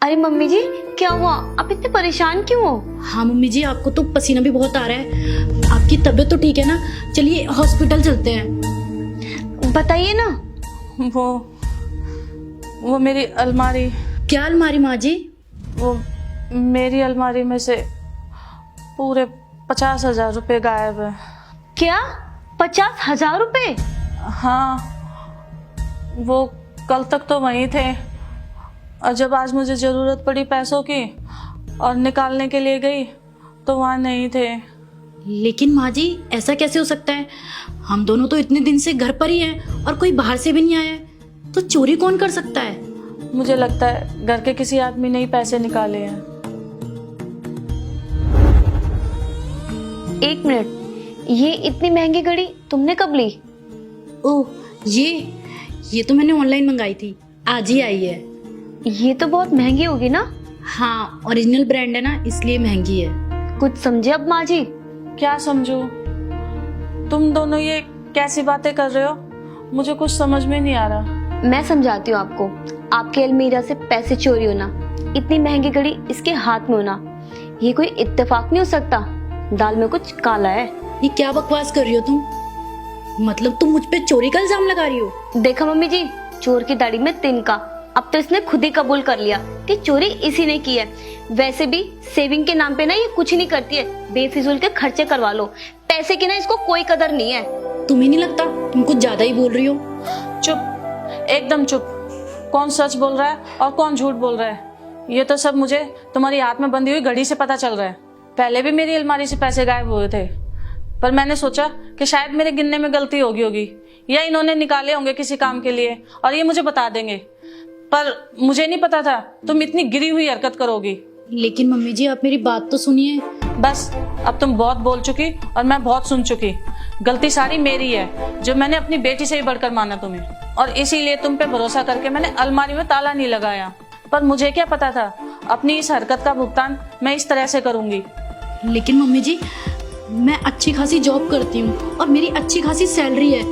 अरे मम्मी जी, क्या हुआ? आप इतने परेशान क्यों हो? हाँ मम्मी जी, आपको तो पसीना भी बहुत आ रहा है। आपकी तबीयत तो ठीक है ना? चलिए हॉस्पिटल चलते हैं। बताइए ना। वो मेरी अलमारी, क्या अलमारी माँ जी? वो मेरी अलमारी में से पूरे 50,000 रुपये गायब है। क्या? 50,000 रुपए? हाँ, वो कल तक तो वहीं थे और जब आज मुझे ज़रूरत पड़ी पैसों की और निकालने के लिए गई तो वहाँ नहीं थे। लेकिन माँ जी, ऐसा कैसे हो सकता है? हम दोनों तो इतने दिन से घर पर ही हैं और कोई बाहर से भी नहीं आया है, तो चोरी कौन कर सकता है? मुझे लगता है घर के किसी आदमी ने ही पैसे निकाले हैं। एक मिनट, ये इतनी महंगी घड़ी तुमने कब ली? ओह, ये तो मैंने ऑनलाइन मंगाई थी, आज ही आई है। ये तो बहुत महंगी होगी ना? हाँ, ओरिजिनल ब्रांड है ना, इसलिए महंगी है। कुछ समझे अब माँ जी? क्या समझूं? तुम दोनों ये कैसी बातें कर रहे हो? मुझे कुछ समझ में नहीं आ रहा। मैं समझाती हूँ आपको। आपके अलमीरा से पैसे चोरी होना, इतनी महंगी घड़ी इसके हाथ में होना, ये कोई इत्तेफाक नहीं हो सकता। दाल में कुछ काला है। ये क्या बकवास कर रही हो तुम? मतलब तुम मुझ पे चोरी का इल्जाम लगा रही हो? देखा मम्मी जी, चोर की दाढ़ी में तिनका। अब तो इसने खुद ही कबूल कर लिया कि चोरी इसी ने की है। वैसे भी सेविंग के नाम पे ना ये कुछ नहीं करती है, बेफिजूल के खर्चे करवा लो। पैसे की ना इसको कोई कदर नहीं है। तुम्हें नहीं लगता तुम कुछ ज्यादा ही बोल रही हो? चुप, एकदम चुप। कौन सच बोल रहा है और कौन झूठ बोल रहा है, ये तो सब मुझे तुम्हारी हाथ में बंधी हुई घड़ी से पता चल रहा है। पहले भी मेरी अलमारी से पैसे गायब हुए थे, पर मैंने सोचा कि शायद मेरे गिनने में गलती होगी या इन्होंने निकाले होंगे किसी काम के लिए और ये मुझे बता देंगे। पर मुझे नहीं पता था तुम इतनी गिरी हुई हरकत करोगी। लेकिन मम्मी जी, आप मेरी बात तो सुनिए। बस, अब तुम बहुत बोल चुकी और मैं बहुत सुन चुकी। गलती सारी मेरी है, जो मैंने अपनी बेटी से ही बढ़कर माना तुम्हें, और इसीलिए तुम पे भरोसा करके मैंने अलमारी में ताला नहीं लगाया। पर मुझे क्या पता था अपनी इस हरकत का भुगतान मैं इस तरह से करूंगी। लेकिन मम्मी जी, मैं अच्छी खासी जॉब करती हूँ और मेरी अच्छी खासी सैलरी है,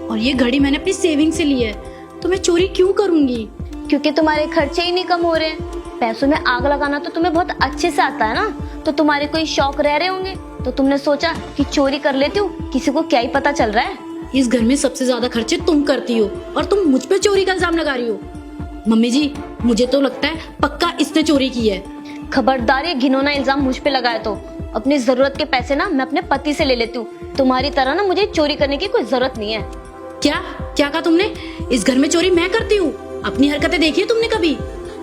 और ये घड़ी मैंने अपनी सेविंग से ली है, तो मैं चोरी क्यों करूंगी? क्योंकि तुम्हारे खर्चे ही नहीं कम हो रहे हैं। पैसों में आग लगाना तो तुम्हें बहुत अच्छे से आता है ना, तो तुम्हारे कोई शौक रह रहे होंगे, तो तुमने सोचा कि चोरी कर लेती हूँ, किसी को क्या ही पता चल रहा है। इस घर में सबसे ज्यादा खर्चे तुम करती हो और तुम मुझ पे चोरी का इल्जाम लगा रही हो। मम्मी जी, मुझे तो लगता है पक्का इसने चोरी की है। खबरदार, ये घिनौना इल्जाम मुझ पे लगाए तो अपनी जरूरत के पैसे ना मैं अपने पति से ले लेती हूँ। तुम्हारी तरह ना मुझे चोरी करने की कोई जरूरत नहीं है। क्या क्या कहा तुमने? इस घर में चोरी मैं करती हूँ? अपनी हरकतें देखी है तुमने कभी?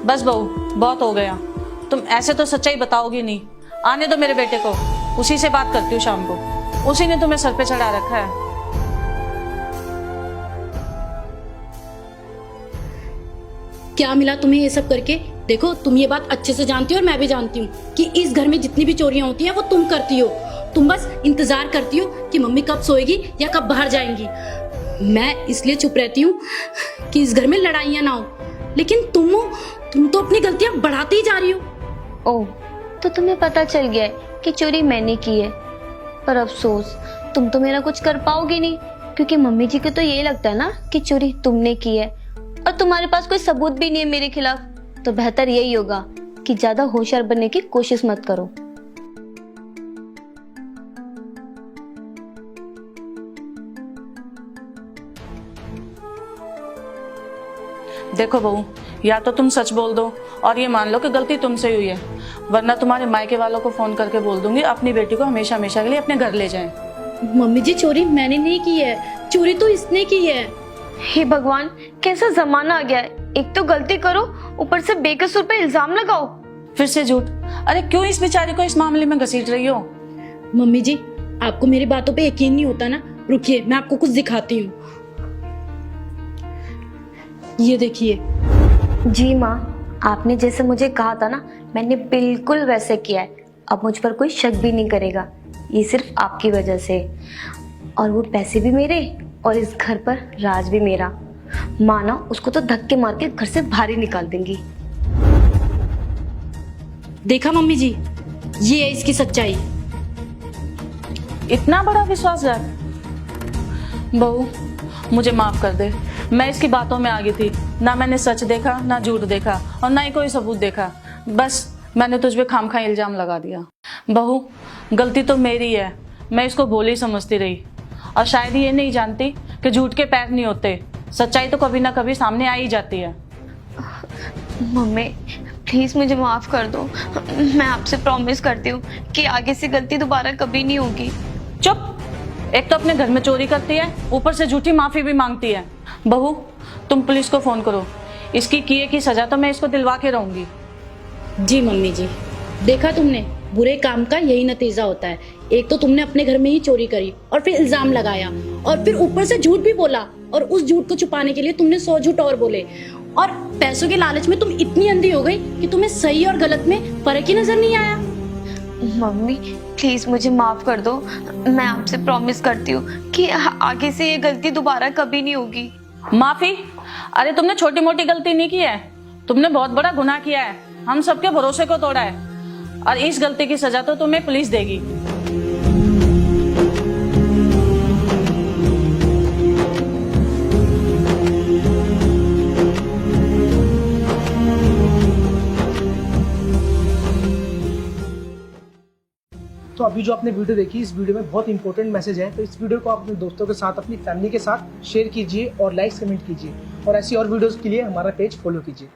बस बहू, बहुत हो गया। तुम ऐसे तो सच्चाई बताओगी नहीं। आने दो मेरे बेटे को, उसी से बात करती हूँ शाम को। उसी ने तुम्हें सर पे चढ़ा रखा है। क्या मिला तुम्हें ये सब करके? देखो, तुम ये बात अच्छे से जानती हो और मैं भी जानती हूँ कि इस घर में जितनी भी चोरियां होती हैं वो तुम करती हो। तुम बस इंतजार करती हो कि मम्मी कब सोएगी या कब बाहर जाएंगी। मैं इसलिए चुप रहती हूँ कि इस घर में लड़ाइयाँ ना हो, लेकिन तुम तो अपनी गलतियां बढ़ाती ही जा रही हो। ओह, तो तुम्हें पता चल गया है कि चोरी मैंने की है। पर अफसोस, तुम तो मेरा कुछ कर पाओगी नहीं, क्योंकि मम्मी जी को तो यही लगता है ना कि चोरी तुमने की है, और तुम्हारे पास कोई सबूत भी नहीं है मेरे खिलाफ। तो बेहतर यही होगा कि ज्यादा होशियार बनने की कोशिश मत करो। देखो बहू, या तो तुम सच बोल दो और ये मान लो कि गलती तुमसे हुई है, वरना तुम्हारे मायके वालों को फोन करके बोल दूंगी अपनी बेटी को हमेशा हमेशा के लिए अपने घर ले जाएं। मम्मी जी, चोरी मैंने नहीं की है, चोरी तो इसने की है। हे भगवान, कैसा जमाना आ गया है। एक तो गलती करो, ऊपर से बेकसूर पे इल्जाम लगाओ। फिर से झूठ। अरे क्यों इस बेचारी को इस मामले में घसीट रही हो? मम्मी जी, आपको मेरी बातों पे यकीन नहीं होता ना? रुकिए, मैं आपको कुछ दिखाती हूँ। ये देखिए। जी माँ, आपने जैसे मुझे कहा था ना, मैंने बिल्कुल वैसे किया है। अब मुझ पर कोई शक भी नहीं करेगा, ये सिर्फ आपकी वजह से। और वो पैसे भी मेरे और इस घर पर राज भी मेरा। माना उसको तो धक्के मार के घर से बाहर ही निकाल देंगी। देखा मम्मी जी, ये है इसकी सच्चाई। इतना बड़ा विश्वासघात। बहू, मुझे माफ कर दे, मैं इसकी बातों में आ गई थी। ना मैंने सच देखा, ना झूठ देखा, और ना ही कोई सबूत देखा। बस मैंने तुझ पे खामखा इल्जाम लगा दिया। बहू, गलती तो मेरी है, मैं इसको भोली समझती रही, और शायद ये नहीं जानती कि झूठ के पैर नहीं होते, सच्चाई तो कभी ना कभी सामने आ ही जाती है। मम्मी प्लीज मुझे माफ कर दो। मैं आपसे प्रॉमिस करती हूँ कि आगे से गलती दोबारा कभी नहीं होगी। चुप! एक तो अपने घर में चोरी करती है, ऊपर से झूठी माफी भी मांगती है। बहू, तुम पुलिस को फोन करो, इसकी किए की सजा तो मैं इसको दिलवा के रहूंगी। जी मम्मी जी, देखा तुमने, बुरे काम का यही नतीजा होता है। एक तो तुमने अपने घर में ही चोरी करी और फिर इल्जाम लगाया, और फिर ऊपर से झूठ भी बोला, और उस झूठ को छुपाने के लिए तुमने 100 झूठ और बोले, और पैसों के लालच में तुम इतनी अंधी हो गई कि तुम्हें सही और गलत में फर्क ही नजर नहीं आया। मम्मी प्लीज मुझे माफ कर दो। मैं आपसे प्रॉमिस करती हूँ कि आगे से ये गलती दोबारा कभी नहीं होगी। माफी? अरे तुमने छोटी मोटी गलती नहीं की है, तुमने बहुत बड़ा गुनाह किया है, हम सबके भरोसे को तोड़ा है, और इस गलती की सजा तो तुम्हें पुलिस देगी। तो अभी जो आपने वीडियो देखी, इस वीडियो में बहुत इंपॉर्टेंट मैसेज है, तो इस वीडियो को आप अपने दोस्तों के साथ, अपनी फैमिली के साथ शेयर कीजिए और लाइक कमेंट कीजिए, और ऐसी और वीडियोस के लिए हमारा पेज फॉलो कीजिए।